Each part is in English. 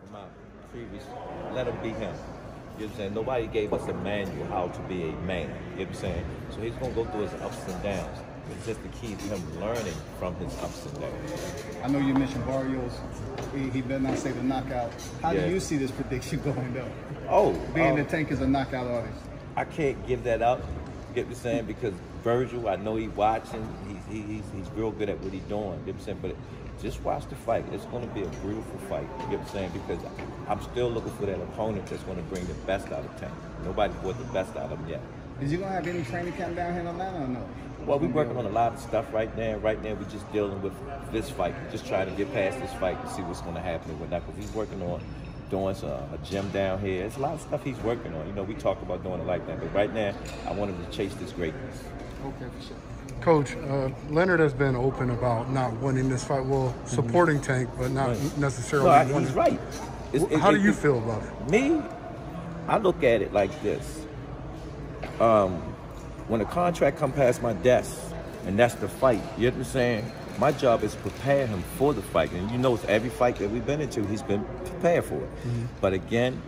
in my previous, let him be him. You know what I'm saying? Nobody gave us a manual how to be a man. You know what I'm saying? So he's going to go through his ups and downs. It's just the key to him learning from his ups and downs. I know you mentioned Barrios. He better not say the knockout. How do you see this prediction going though? Oh, being the Tank is a knockout artist. I can't give that up. You get what I'm saying? Because Virgil, I know he's watching. He's real good at what he's doing. You know what I'm saying? But just watch the fight. It's going to be a beautiful fight. You get what I'm saying? Because I'm still looking for that opponent that's going to bring the best out of Tank. Nobody brought the best out of him yet. Is you going to have any training camp down here on that or no? Well, we're working on a lot of stuff right now. Right now, we're just dealing with this fight. Just trying to get past this fight and see what's going to happen and whatnot. Because he's working on doing a gym down here. There's a lot of stuff he's working on. You know, we talk about doing it like that. But right now, I want him to chase this greatness. Okay, for sure. Coach, Leonard has been open about not winning this fight. Well, supporting Tank, but not necessarily winning. He's right. How do you feel about it? Me, I look at it like this. When a contract comes past my desk, and that's the fight, you know what I'm saying? My job is to prepare him for the fight. And you know, it's every fight that we've been into, he's been prepared for it. But again,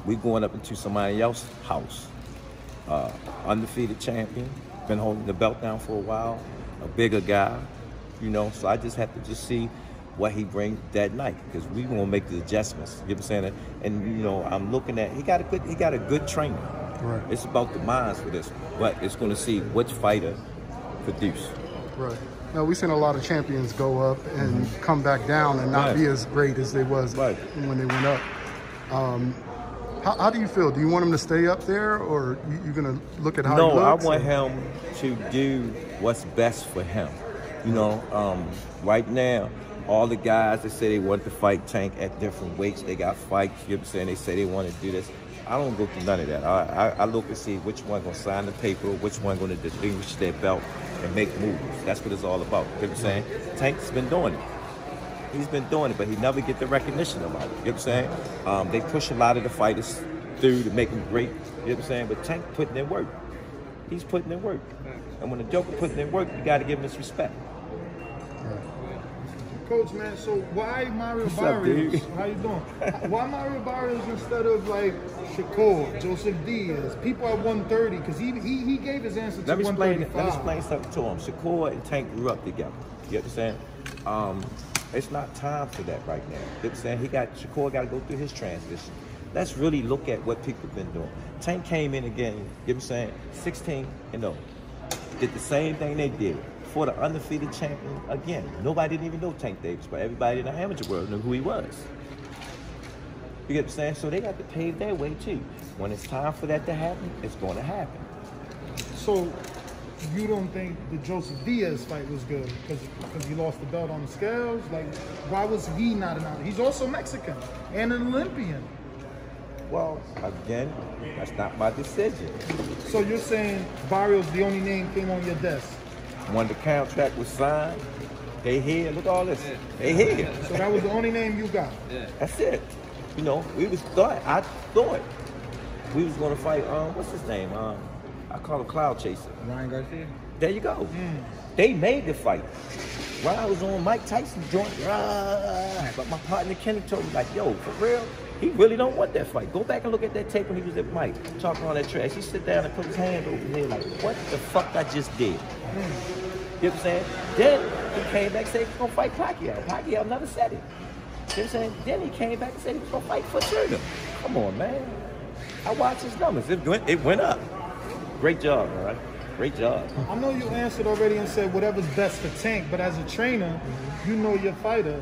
we going up into somebody else's house. Undefeated champion, been holding the belt down for a while, a bigger guy, you know, so I just have to just see what he brings that night, because we gonna make the adjustments. You know what I'm saying? And you know, I'm looking at he got a good trainer. Right. It's about the minds for this, but it's going to see which fighter produce. Right. Now we've seen a lot of champions go up and come back down and not be as great as they was when they went up. How do you feel? Do you want him to stay up there, or you going to look at how he looks? No, I want him to do what's best for him. You know, right now, all the guys that say they want to fight Tank at different weights, they got fights. You know what I'm saying? They say they want to do this. I don't go through none of that. I look and see which one going to sign the paper, which one going to distinguish their belt and make moves. That's what it's all about. You know what I'm saying? Tank's been doing it. He's been doing it, but he never get the recognition about it. You know what I'm saying? They push a lot of the fighters through to make them great. You know what I'm saying? But Tank putting in work. He's putting in work. And when a joker putting in work, you got to give him his respect. Coach, man, so why Mario Barrios? How you doing? Why Mario Barrios instead of like Shakur, Joseph Diaz, people at 130? Because he gave his answer to 135. Let me explain something to him. Shakur and Tank grew up together. You understand? It's not time for that right now. You know what I'm saying? Shakur got to go through his transition. Let's really look at what people have been doing. Tank came in again, you know what I'm saying, 16-0. Did the same thing they did. For the undefeated champion again. Nobody didn't even know Tank Davis, but everybody in the amateur world knew who he was. You get what I'm saying? So they got to pave their way too. When it's time for that to happen, it's going to happen. So you don't think the Joseph Diaz fight was good because he lost the belt on the scales? Like, why was he not an out? He's also Mexican and an Olympian. Well, again, that's not my decision. So you're saying Barrios, the only name came on your desk? When the contract was signed, they here. Look at all this. They here. So that was the only name you got? Yeah. That's it. You know, I thought we was going to fight, what's his name? I call him Clout Chaser. Ryan Garcia? There you go. They made the fight. Ryan was on Mike Tyson's joint. But my partner Kenny told me, like, yo, for real? He really don't want that fight. Go back and look at that tape when he was at Mike, talking all that trash. He sit down and put his hand over his head like, what the fuck I just did? You know what I'm saying? Then he came back and said he's going to fight Pacquiao. Pacquiao never said it. You know what I'm saying? Then he came back and said he was going to fight for Turner. Come on, man. I watched his numbers. It went up. Great job, all right? Great job. I know you answered already and said whatever's best for Tank, but as a trainer, you know your fighter.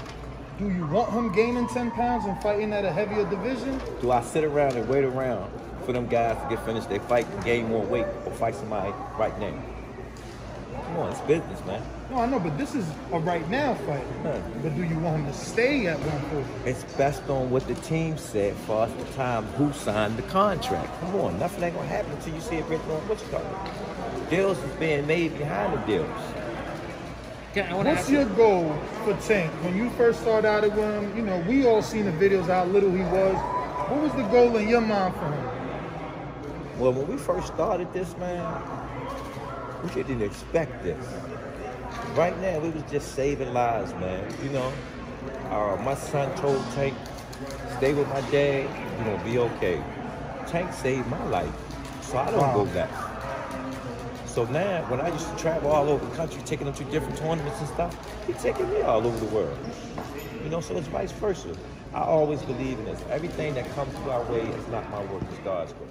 Do you want him gaining 10 pounds and fighting at a heavier division? Do I sit around and wait around for them guys to get finished their fight and gain more weight or fight somebody right now? Come on, it's business, man. No, I know, but this is a right now fight. But do you want him to stay at 140? It's best on what the team said for us the time who signed the contract. Come on, nothing ain't gonna happen until you see it written on what you call it. Deals is being made behind the deals. What's your goal for Tank? When you first started out with him, you know, we all seen the videos how little he was. What was the goal in your mind for him? Well, when we first started this, man, we didn't expect this. Right now, we was just saving lives, man. You know, my son told Tank, stay with my dad, you're gonna be okay. Tank saved my life, so I don't go back. So now, when I used to travel all over the country, taking them to different tournaments and stuff, he's taking me all over the world. You know, so it's vice versa. I always believe in this. Everything that comes to our way is not my work, it's God's work.